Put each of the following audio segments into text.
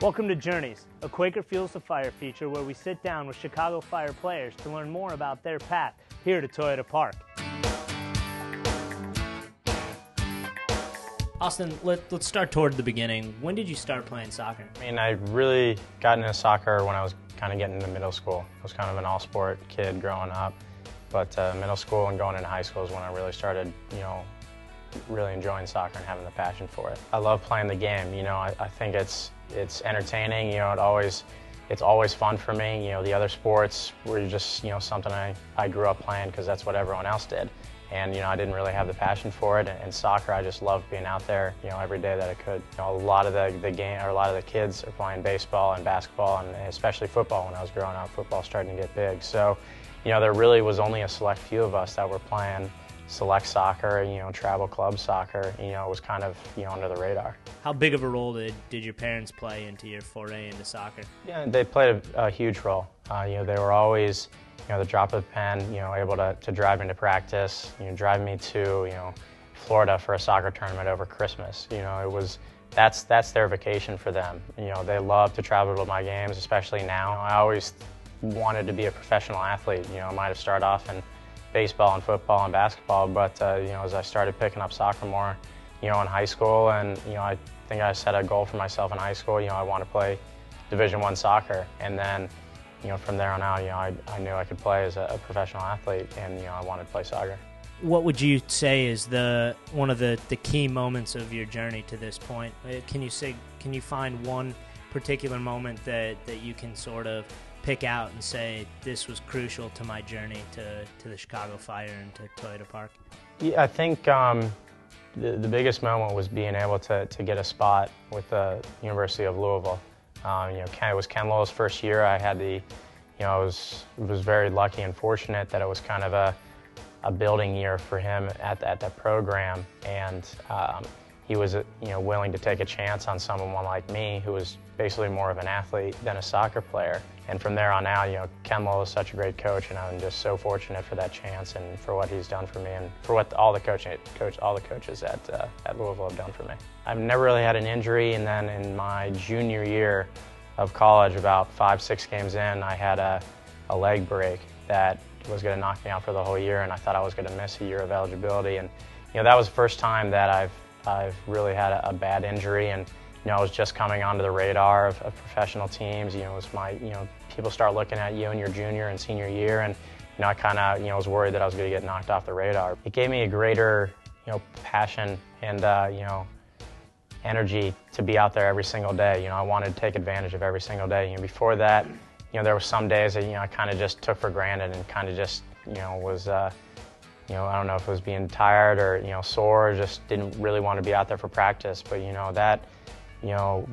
Welcome to Journeys, a Quaker Fuels the Fire feature where we sit down with Chicago Fire players to learn more about their path here to Toyota Park. Austin, let's start toward the beginning. When did you start playing soccer? I really got into soccer when I was kind of getting into middle school. I was kind of an all-sport kid growing up, but middle school and going into high school is when I really started, really enjoying soccer and having the passion for it. I love playing the game. I think it's entertaining. It's always fun for me. The other sports were just something I grew up playing because that's what everyone else did. And I didn't really have the passion for it. And soccer, I just loved being out there, every day that I could. A lot of the kids are playing baseball and basketball, and especially football. When I was growing up, football starting to get big. So, there really was only a select few of us that were playing select soccer, travel club soccer. It was kind of, under the radar. How big of a role did your parents play into your foray into soccer? Yeah, they played a huge role. They were always, the drop of a pen, able to drive into practice, drive me to, Florida for a soccer tournament over Christmas. That's their vacation for them. They love to travel to my games, especially now. I always wanted to be a professional athlete. I might have started off in baseball and football and basketball, but as I started picking up soccer more, in high school, and I think I set a goal for myself in high school. I want to play Division I soccer, and then from there on out, I knew I could play as a professional athlete, and I wanted to play soccer. What would you say is one of the key moments of your journey to this point? Can you find one particular moment that you can sort of pick out and say, this was crucial to my journey to the Chicago Fire and to Toyota Park? Yeah, I think the biggest moment was being able to get a spot with the University of Louisville. It was Ken Lowell's first year. I had I was very lucky and fortunate that it was kind of a building year for him at that program, and he was willing to take a chance on someone like me who was basically more of an athlete than a soccer player. And from there on out, Ken Lowell is such a great coach, and I'm just so fortunate for that chance and for what he's done for me and for what all the coaches at Louisville have done for me. I've never really had an injury, and then in my junior year of college, about 5-6 games in, I had a leg break that was going to knock me out for the whole year, and I thought I was going to miss a year of eligibility. And that was the first time that I've really had a bad injury, and I was just coming onto the radar of professional teams. It was people start looking at you in your junior and senior year, and I kind of was worried that I was going to get knocked off the radar. It gave me a greater passion and energy to be out there every single day. I wanted to take advantage of every single day. Before that, there were some days that I kind of just took for granted and kind of just was I don't know if it was being tired or sore, or just didn't really want to be out there for practice. But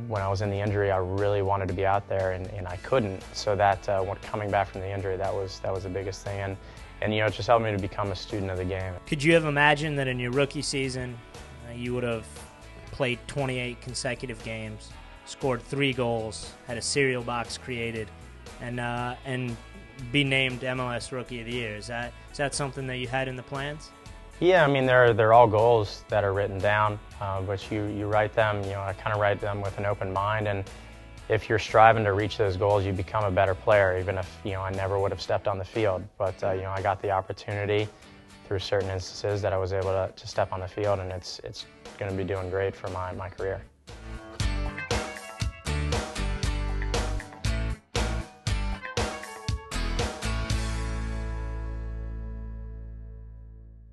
when I was in the injury, I really wanted to be out there, and I couldn't. So that coming back from the injury, that was the biggest thing, and it just helped me to become a student of the game. Could you have imagined that in your rookie season you would have played 28 consecutive games, scored 3 goals, had a cereal box created, and be named MLS Rookie of the Year? Is that something that you had in the plans? Yeah, they're all goals that are written down, but you write them. I kind of write them with an open mind, and if you're striving to reach those goals, you become a better player. Even if I never would have stepped on the field, but I got the opportunity through certain instances that I was able to step on the field, and it's going to be doing great for my career.